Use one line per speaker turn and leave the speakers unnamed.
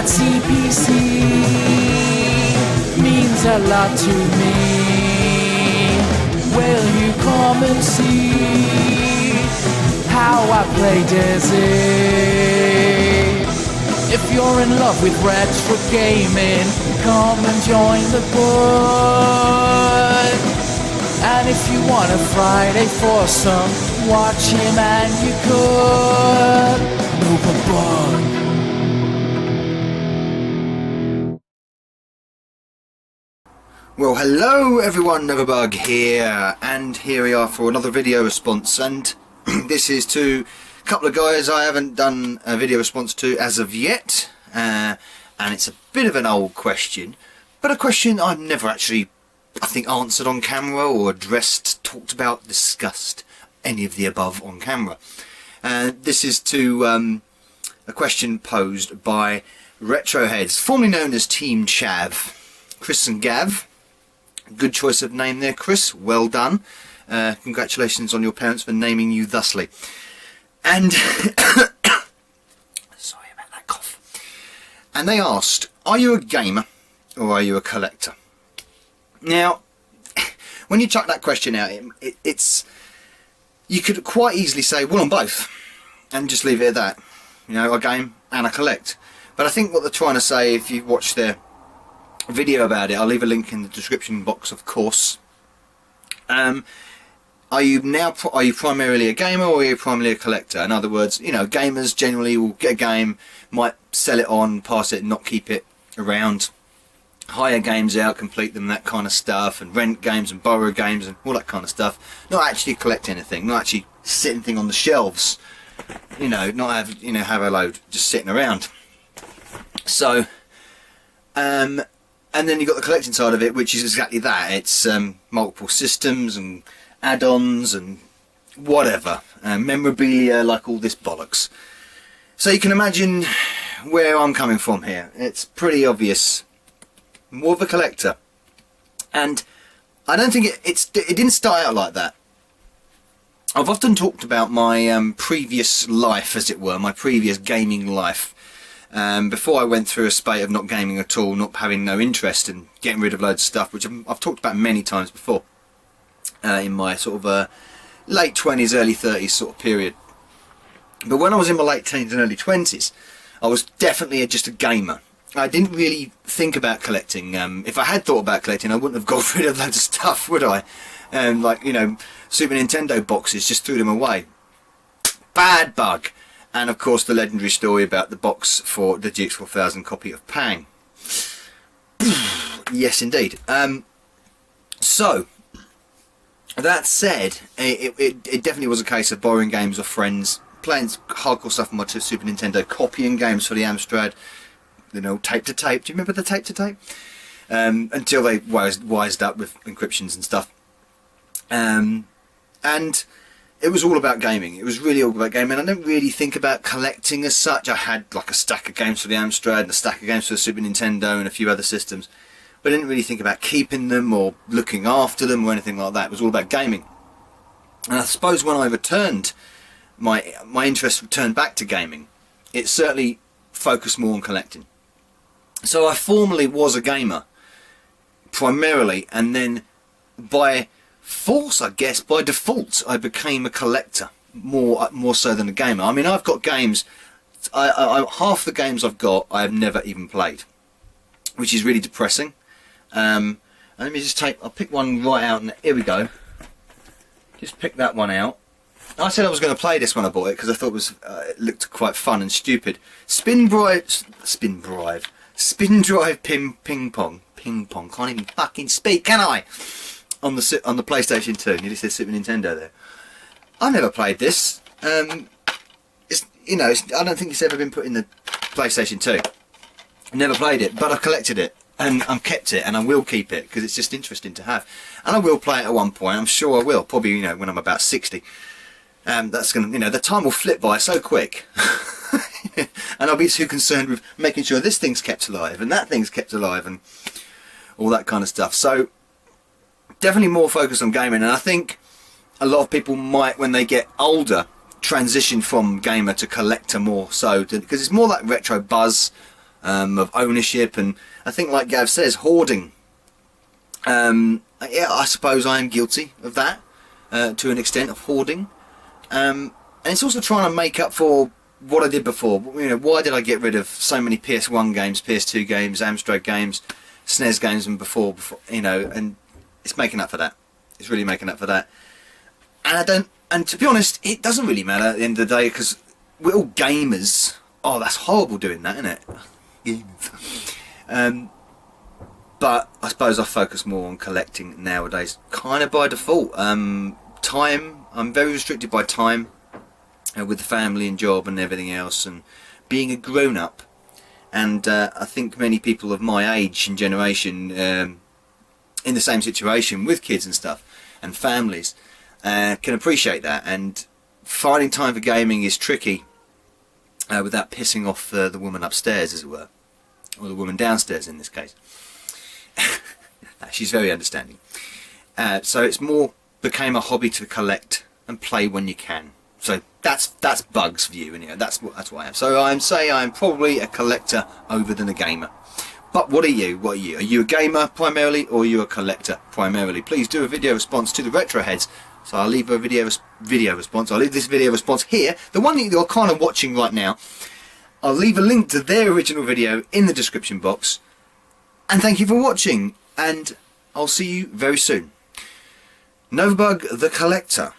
that CPC means a lot to me. Will you come and see how I play Desi? If you're in love with retro gaming, come and join the board. And if you want a Friday foursome, watch him and you could. Nova Bug.
Well, hello everyone, Nova Bug here, and here we are for another video response, and this is to a couple of guys I haven't done a video response to as of yet, and it's a bit of an old question, but a question I've never actually, I think, answered on camera or addressed, talked about, discussed, any of the above on camera. This is to a question posed by Retroheads, formerly known as Team Chav, Chris and Gav. Good choice of name there, Chris. Well done. Congratulations on your parents for naming you thusly. And sorry about that cough. And they asked, are you a gamer or are you a collector? Now, when you chuck that question out, it's you could quite easily say, well, I'm both, and just leave it at that. You know, I game and I collect. But I think what they're trying to say, if you watch their video about it, I'll leave a link in the description box, of course. Are you primarily a gamer or are you primarily a collector? In other words, you know, gamers generally will get a game, might sell it on, pass it, not keep it around, hire games out, complete them, that kind of stuff, and rent games and borrow games and all that kind of stuff. Not actually collect anything, not actually sit anything on the shelves, you know, not have, you know, have a load just sitting around. So and then you've got the collecting side of it, which is exactly that. It's multiple systems and add-ons and whatever, memorabilia, like all this bollocks. So you can imagine where I'm coming from here. It's pretty obvious. More of a collector, and I don't think it didn't start out like that. I've often talked about my previous life, as it were, my previous gaming life. Before I went through a spate of not gaming at all, not having no interest, and getting rid of loads of stuff, which I've talked about many times before, in my sort of late 20s, early 30s sort of period. But when I was in my late teens and early 20s, I was definitely just a gamer. I didn't really think about collecting. If I had thought about collecting, I wouldn't have got rid of loads of stuff, would I? Like, you know, Super Nintendo boxes, just threw them away. Bad bug. And of course the legendary story about the box for the GX4000 copy of Pang. Yes indeed. So, that said, it definitely was a case of borrowing games off friends, playing hardcore stuff on my Super Nintendo, copying games for the Amstrad, you know, tape to tape. Do you remember the tape to tape? Until they wised up with encryptions and stuff. And it was all about gaming. It was really all about gaming. I don't really think about collecting as such. I had like a stack of games for the Amstrad and a stack of games for the Super Nintendo and a few other systems. But I didn't really think about keeping them or looking after them or anything like that. It was all about gaming. And I suppose when I returned, my interest returned back to gaming, it certainly focused more on collecting. So I formerly was a gamer, primarily, and then by force, I guess, by default, I became a collector more so than a gamer. I mean, I've got games. Half the games I've got, I have never even played, which is really depressing. And let me just I'll pick one right out, and here we go. Just pick that one out. I said I was going to play this when I bought it because I thought it looked quite fun and stupid. Spin drive ping pong. Can't even fucking speak, can I? On the PlayStation 2, nearly said Super Nintendo there. I never played this. It's, you know, I don't think it's ever been put in the PlayStation 2. I never played it, but I've collected it and I've kept it, and I will keep it because it's just interesting to have. And I will play it at one point. I'm sure I will. Probably, you know, when I'm about 60. That's gonna, you know, the time will flip by so quick. And I'll be too concerned with making sure this thing's kept alive and that thing's kept alive and all that kind of stuff. So definitely more focused on gaming, and I think a lot of people might, when they get older, transition from gamer to collector more so, because it's more like retro buzz. of ownership, and I think, like Gav says, hoarding. Yeah, I suppose I am guilty of that to an extent, of hoarding, and it's also trying to make up for what I did before. You know, why did I get rid of so many PS1 games, PS2 games, Amstrad games, SNES games, and before, you know, and it's making up for that. It's really making up for that. And to be honest, it doesn't really matter at the end of the day, because we're all gamers. Oh, that's horrible doing that, isn't it? But I suppose I focus more on collecting nowadays, kind of by default. Time, I'm very restricted by time, with the family and job and everything else, and being a grown-up. And I think many people of my age and generation, in the same situation with kids and stuff, and families, can appreciate that. And finding time for gaming is tricky, without pissing off the woman upstairs, as it were, or the woman downstairs in this case. She's very understanding. So it's more became a hobby to collect and play when you can. So that's Bug's view, and you know, that's what I am. So I'm probably a collector over than a gamer. But what are you? What are you? Are you a gamer primarily, or are you a collector primarily? Please do a video response to the retro heads. So I'll leave a video response. I'll leave this video response here, the one that you're kind of watching right now. I'll leave a link to their original video in the description box. And thank you for watching, and I'll see you very soon. Novabug the Collector.